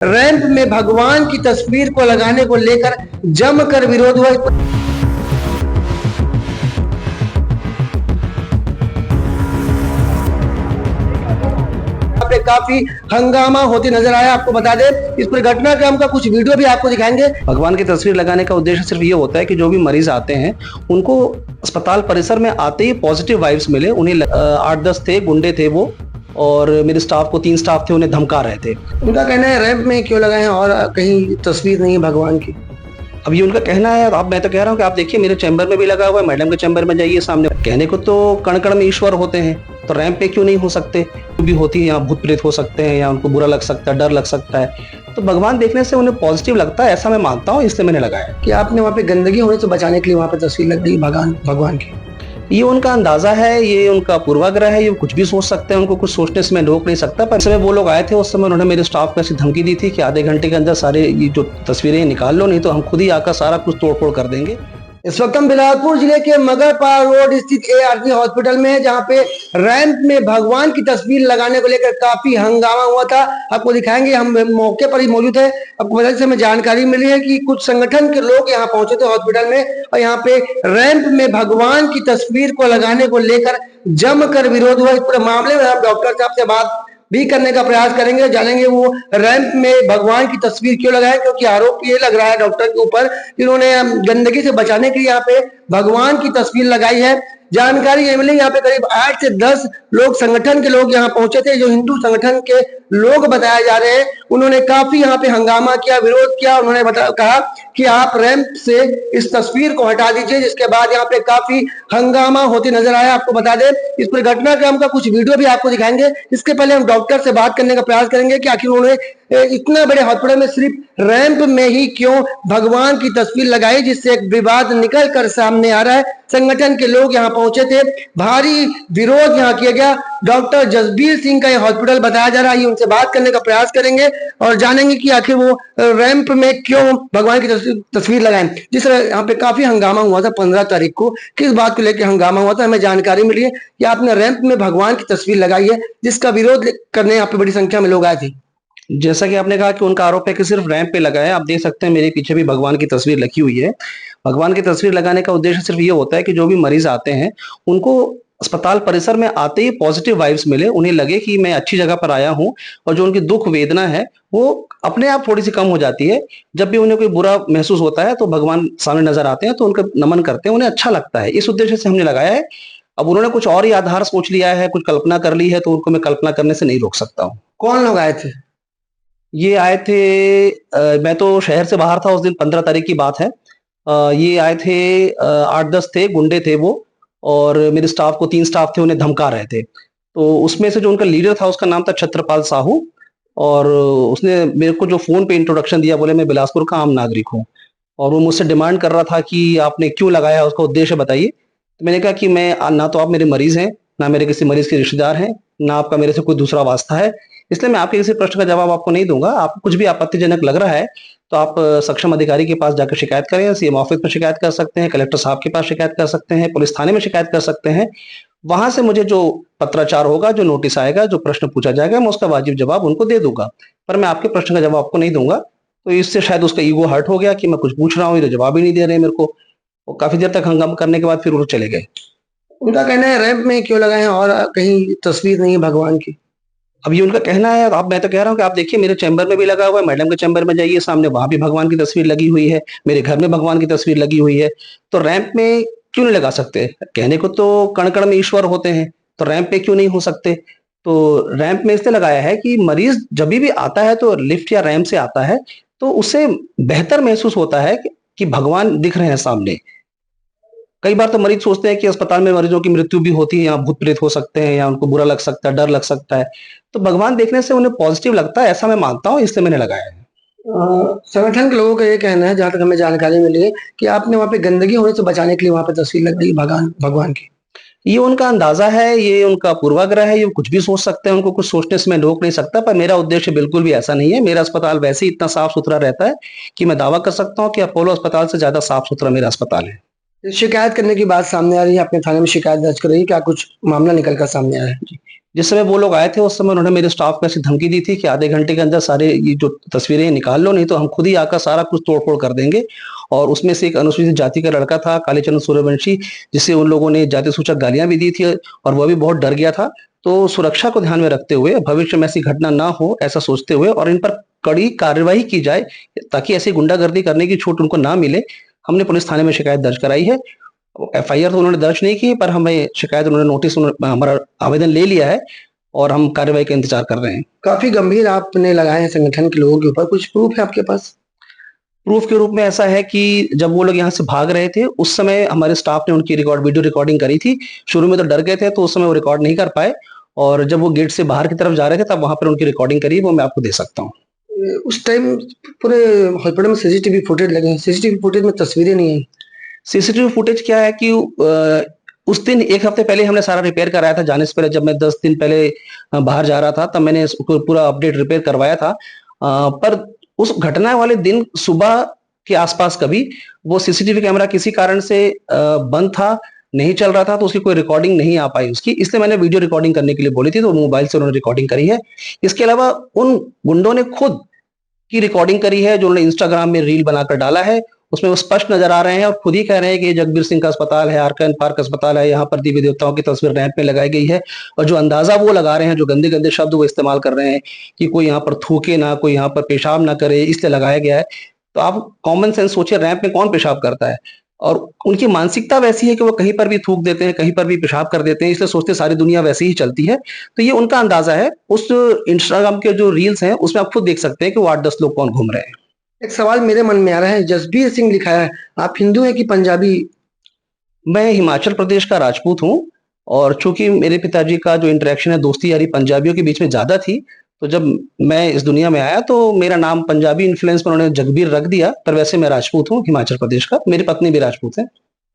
Ramp में भगवान की तस्वीर को लगाने को लेकर जमकर विरोध हुआ। यहाँ पे काफी हंगामा होती नजर आया। आपको बता दें, इस पर घटनाक्रम का कुछ वीडियो भी आपको दिखाएंगे। भगवान की तस्वीर लगाने का उद्देश्य सिर्फ ये होता है कि जो भी मरीज आते हैं उनको अस्पताल परिसर में आते ही पॉजिटिव वाइब्स मिले। उन्हें 8-10 थे, गुंडे थे वो, और मेरे स्टाफ को 3 स्टाफ थे, उन्हें धमका रहे थे। उनका कहना है रैंप में क्यों लगाए हैं और कहीं तस्वीर नहीं है भगवान की। अब ये उनका कहना है। अब मैं तो कह रहा हूँ कि आप देखिए, मेरे चैम्बर में भी लगा हुआ है, मैडम के चैम्बर में जाइए सामने। कहने को तो कण कण में ईश्वर होते हैं, तो रैंप पे क्यों नहीं हो सकते। भी होती है, यहाँ भूत प्रेत हो सकते हैं, या उनको बुरा लग सकता है, डर लग सकता है, तो भगवान देखने से उन्हें पॉजिटिव लगता है, ऐसा मैं मानता हूँ, इसलिए मैंने लगाया। कि आपने वहाँ पे गंदगी होने से बचाने के लिए वहाँ पे तस्वीर लग गई भगवान की। ये उनका अंदाजा है, ये उनका पूर्वाग्रह है, ये कुछ भी सोच सकते हैं, उनको कुछ सोचने से मैं रोक नहीं सकता। पर समय वो लोग आए थे, उस समय उन्होंने मेरे स्टाफ को ऐसी धमकी दी थी कि आधे घंटे के अंदर सारे ये जो तस्वीरें निकाल लो, नहीं तो हम खुद ही आकर सारा कुछ तोड़फोड़ कर देंगे। इस वक्त हम बिलासपुर जिले के मगरपाड़ा रोड स्थित ARC हॉस्पिटल में है, जहां पे रैंप में भगवान की तस्वीर लगाने को लेकर काफी हंगामा हुआ था। आपको दिखाएंगे, हम मौके पर ही मौजूद है। आपको पता से हमें जानकारी मिली है कि कुछ संगठन के लोग यहां पहुंचे थे हॉस्पिटल में, और यहाँ पे रैंप में भगवान की तस्वीर को लगाने को लेकर जमकर विरोध हुआ। इस पूरे मामले में हम डॉक्टर साहब से बात भी करने का प्रयास करेंगे, जानेंगे वो रैंप में भगवान की तस्वीर क्यों लगाए, क्योंकि आरोप ये लग रहा है डॉक्टर के ऊपर कि उन्होंने गंदगी से बचाने के लिए यहाँ पे भगवान की तस्वीर लगाई है। जानकारी ये मिली, यहाँ पे करीब 8 से 10 लोग, संगठन के लोग यहाँ पहुंचे थे, जो हिंदू संगठन के लोग बताए जा रहे हैं। उन्होंने काफी यहाँ पे हंगामा किया, विरोध किया। उन्होंने कहा कि आप रैंप से इस तस्वीर को हटा दीजिए, जिसके बाद यहाँ पे काफी हंगामा होती नजर आया। आपको बता दें, इस पर घटनाक्रम का कुछ वीडियो भी आपको दिखाएंगे। इसके पहले हम डॉक्टर से बात करने का प्रयास करेंगे कि आखिर उन्होंने इतना बड़े हॉस्पिटल में सिर्फ रैंप में ही क्यों भगवान की तस्वीर लगाई, जिससे एक विवाद निकल कर सामने आ रहा है। संगठन के लोग यहाँ पहुंचे थे, भारी विरोध यहाँ किया गया। डॉक्टर जसबीर सिंह का यह हॉस्पिटल बताया जा रहा है, उनसे बात करने का प्रयास करेंगे और जानेंगे कि आखिर वो रैंप में क्यों भगवान की तस्वीर लगाएं। जिस तरह यहाँ पे काफी हंगामा हुआ था 15 तारीख को, किस बात को लेकर हंगामा हुआ था, हमें जानकारी मिली है कि आपने रैंप में भगवान की तस्वीर लगाई है, जिसका विरोध करने यहाँ पे बड़ी संख्या में लोग आए थे। जैसा कि आपने कहा कि उनका आरोप है कि सिर्फ रैंप पे लगा है। आप देख सकते हैं मेरे पीछे भी भगवान की तस्वीर लगी हुई है। भगवान की तस्वीर लगाने का उद्देश्य सिर्फ ये होता है कि जो भी मरीज आते हैं उनको अस्पताल परिसर में आते ही पॉजिटिव वाइब्स मिले, उन्हें लगे कि मैं अच्छी जगह पर आया हूँ, और जो उनकी दुख वेदना है वो अपने आप थोड़ी सी कम हो जाती है। जब भी उन्हें कोई बुरा महसूस होता है तो भगवान सामने नजर आते हैं, तो उनका नमन करते हैं, उन्हें अच्छा लगता है। इस उद्देश्य से हमने लगाया है। अब उन्होंने कुछ और ही आधार सोच लिया है, कुछ कल्पना कर ली है, तो उनको मैं कल्पना करने से नहीं रोक सकता हूँ। कौन लोग आए थे? ये आए थे, मैं तो शहर से बाहर था उस दिन, 15 तारीख की बात है। ये आए थे, 8-10 थे, गुंडे थे वो, और मेरे स्टाफ को 3 स्टाफ थे, उन्हें धमका रहे थे। तो उसमें से जो उनका लीडर था, उसका नाम था छत्रपाल साहू, और उसने मेरे को जो फोन पे इंट्रोडक्शन दिया, बोले मैं बिलासपुर का आम नागरिक हूँ, और वो मुझसे डिमांड कर रहा था कि आपने क्यों लगाया, उसका उद्देश्य बताइए। तो मैंने कहा कि मैं ना तो आप मेरे मरीज हैं, ना मेरे किसी मरीज के रिश्तेदार हैं, ना आपका मेरे से कोई दूसरा वास्ता है, इसलिए मैं आपके किसी प्रश्न का जवाब आपको नहीं दूंगा। आपको कुछ भी आपत्तिजनक लग रहा है तो आप सक्षम अधिकारी के पास जाकर शिकायत करें, CM ऑफिस में शिकायत कर सकते हैं, कलेक्टर साहब के पास शिकायत कर सकते हैं, पुलिस थाने में शिकायत कर सकते हैं। वहां से मुझे जो पत्राचार होगा, जो नोटिस आएगा, जो प्रश्न पूछा जाएगा, मैं उसका वाजिब जवाब उनको दे दूंगा, पर मैं आपके प्रश्न का जवाब आपको नहीं दूंगा। तो इससे शायद उसका ईगो हर्ट हो गया कि मैं कुछ पूछ रहा हूँ, ये तो जवाब ही नहीं दे रहे मेरे को। और काफी देर तक हंगामा करने के बाद फिर वो चले गए। उनका कहना है रैंप में क्यों लगाए हैं और कहीं तस्वीर नहीं है भगवान की। अब ये उनका कहना है। अब मैं तो कह रहा हूँ कि आप देखिए, मेरे चैम्बर में भी लगा हुआ है, मैडम के चैम्बर में जाइए सामने, वहां भी भगवान की तस्वीर लगी हुई है, मेरे घर में भगवान की तस्वीर लगी हुई है, तो रैंप में क्यों नहीं लगा सकते। कहने को तो कण कण में ईश्वर होते हैं, तो रैंप पे क्यों नहीं हो सकते। तो रैंप में इसलिए लगाया है कि मरीज जब भी आता है तो लिफ्ट या रैंप से आता है, तो उसे बेहतर महसूस होता है कि भगवान दिख रहे हैं सामने। कई बार तो मरीज सोचते हैं कि अस्पताल में मरीजों की मृत्यु भी होती है, यहाँ भूत प्रेत हो सकते हैं, या उनको बुरा लग सकता है, डर लग सकता है, तो भगवान देखने से उन्हें पॉजिटिव लगता है, ऐसा मैं मानता हूँ, इसलिए मैंने लगाया है। संगठन के लोगों का ये कहना है, जहां तक हमें जानकारी मिली है, कि आपने वहां पे गंदगी होने से बचाने के लिए वहां पे तस्वीर लग गई भगवान की। ये उनका अंदाजा है, ये उनका पूर्वाग्रह है, ये कुछ भी सोच सकते हैं, उनको कुछ सोचने से मैं रोक नहीं सकता। पर मेरा उद्देश्य बिल्कुल भी ऐसा नहीं है। मेरा अस्पताल वैसे ही इतना साफ सुथरा रहता है कि मैं दावा कर सकता हूँ कि अपोलो अस्पताल से ज्यादा साफ सुथरा मेरा अस्पताल है। शिकायत करने की बात सामने आ रही है, अपने थाने में शिकायत दर्ज कर रही है, क्या कुछ मामला निकल कर सामने आया है? जिस समय वो लोग आए थे उस समय उन्होंने मेरे स्टाफ को ऐसी धमकी दी थी कि आधे घंटे के अंदर सारे ये जो तस्वीरें निकाल लो, नहीं तो हम खुद ही आकर सारा कुछ तोड़-फोड़ कर देंगे। और उसमें से एक अनुसूचित जाति का लड़का था, कालीचरण सूर्यवंशी, जिसे उन लोगों ने जाति सूचक गालियाँ भी दी थी और वह भी बहुत डर गया था। तो सुरक्षा को ध्यान में रखते हुए, भविष्य में ऐसी घटना ना हो, ऐसा सोचते हुए और इन पर कड़ी कार्रवाई की जाए, ताकि ऐसी गुंडागर्दी करने की छूट उनको ना मिले, हमने पुलिस थाने में शिकायत दर्ज कराई है। एफआईआर तो उन्होंने दर्ज नहीं की, पर हमें शिकायत उन्होंने नोटिस हमारा आवेदन ले लिया है और हम कार्रवाई का इंतजार कर रहे हैं। काफी गंभीर आपने लगाए हैं संगठन के लोगों के ऊपर, कुछ प्रूफ है आपके पास? प्रूफ के रूप में ऐसा है कि जब वो लोग यहाँ से भाग रहे थे, उस समय हमारे स्टाफ ने उनकी वीडियो रिकॉर्डिंग करी थी। शुरू में तो डर गए थे, तो उस समय वो रिकॉर्ड नहीं कर पाए और जब वो गेट से बाहर की तरफ जा रहे थे, तब वहाँ पर उनकी रिकॉर्डिंग करी, वो मैं आपको दे सकता हूँ। उस टाइम पूरे हॉस्पिटल में सीसीटीवी फुटेज लगे हैं, सीसीटीवी फुटेज में तस्वीरें नहीं आई। सीसीटीवी फुटेज क्या है कि उस दिन 1 हफ्ते पहले हमने सारा रिपेयर कराया था जाने से पहले। जब मैं 10 दिन पहले बाहर जा रहा था, तब मैंने इसको पूरा अपडेट रिपेयर करवाया था। पर उस घटना वाले दिन सुबह के आसपास कभी वो सीसीटीवी कैमरा किसी कारण से बंद था, नहीं चल रहा था, तो उसकी कोई रिकॉर्डिंग नहीं आ पाई उसकी। इसलिए मैंने वीडियो रिकॉर्डिंग करने के लिए बोली थी, तो मोबाइल से उन्होंने रिकॉर्डिंग करी है। इसके अलावा उन गुंडों ने खुद की रिकॉर्डिंग करी है, जो उन्होंने इंस्टाग्राम में रील बनाकर डाला है। उसमें वो स्पष्ट नजर आ रहे हैं और खुद ही कह रहे हैं कि ये जगबीर सिंह का अस्पताल है, आर्कन पार्क अस्पताल है, यहाँ पर देवी देवताओं की तस्वीर रैंप में लगाई गई है। और जो अंदाजा वो लगा रहे हैं, जो गंदे गंदे शब्द वो इस्तेमाल कर रहे हैं कि कोई यहाँ पर थूके ना, कोई यहाँ पर पेशाब ना करे, इसलिए लगाया गया है। तो आप कॉमन सेंस सोचिए, रैंप में कौन पेशाब करता है? और उनकी मानसिकता वैसी है कि वो कहीं पर भी थूक देते हैं, कहीं पर भी पेशाब कर देते हैं, इसलिए सोचते सारी दुनिया वैसे ही चलती है। तो ये उनका अंदाजा है। उस इंस्टाग्राम के जो रील्स हैं, उसमें आप खुद देख सकते हैं कि वो 8-10 लोग कौन घूम रहे हैं। एक सवाल मेरे मन में आ रहा है, जसबीर सिंह लिखा है, आप हिंदू हैं कि पंजाबी? मैं हिमाचल प्रदेश का राजपूत हूँ और चूंकि मेरे पिताजी का जो इंटरेक्शन है, दोस्ती यारी पंजाबियों के बीच में ज्यादा थी, तो जब मैं इस दुनिया में आया तो मेरा नाम पंजाबी इन्फ्लुएंस में उन्होंने जगबीर रख दिया। पर वैसे मैं राजपूत हूँ हिमाचल प्रदेश का, मेरी पत्नी भी राजपूत है।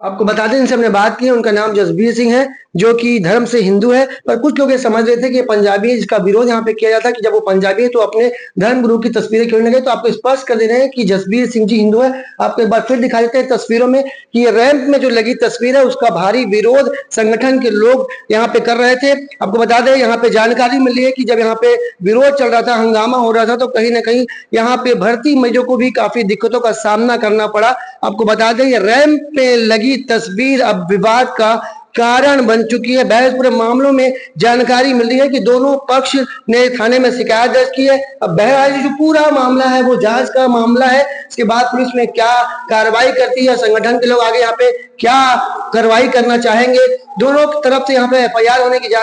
आपको बता दें, इनसे हमने बात की है, उनका नाम जसबीर सिंह है, जो कि धर्म से हिंदू है, पर कुछ लोग ये समझ रहे थे कि ये पंजाबी है, जिसका विरोध यहाँ पे किया जाता है कि जब वो पंजाबी है तो अपने धर्म गुरु की तस्वीरें क्यों नहीं लगे। तो आपको स्पष्ट कर दे रहे हैं कि जसबीर सिंह जी हिंदू है। आपको एक बार फिर दिखा देते हैं तस्वीरों में कि ये रैंप में जो लगी तस्वीर है, उसका भारी विरोध संगठन के लोग यहाँ पे कर रहे थे। आपको बता दें, यहाँ पे जानकारी मिली है कि जब यहाँ पे विरोध चल रहा था, हंगामा हो रहा था, तो कहीं ना कहीं यहाँ पे भर्ती मरीजों को भी काफी दिक्कतों का सामना करना पड़ा। आपको बता दें, ये रैंप पे लगी तस्वीर अब विवाद का कारण बन चुकी है। बहस पूरे मामलों में जानकारी मिल रही है कि दोनों पक्ष ने थाने में शिकायत दर्ज की है। अब बहरहाल जो पूरा मामला है वो जांच का मामला है। इसके बाद पुलिस में क्या कार्रवाई करती है, संगठन के लोग आगे यहाँ पे क्या कार्रवाई करना चाहेंगे, दोनों तरफ से यहाँ पे एफआईआर होने की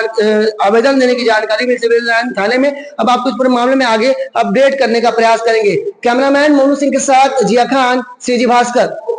आवेदन देने की जानकारी मिली सिविल लाइन थाने में। अब आपको इस पूरे मामले में आगे अपडेट करने का प्रयास करेंगे। कैमरामैन मोनू सिंह के साथ जिया खान, सीजी भास्कर।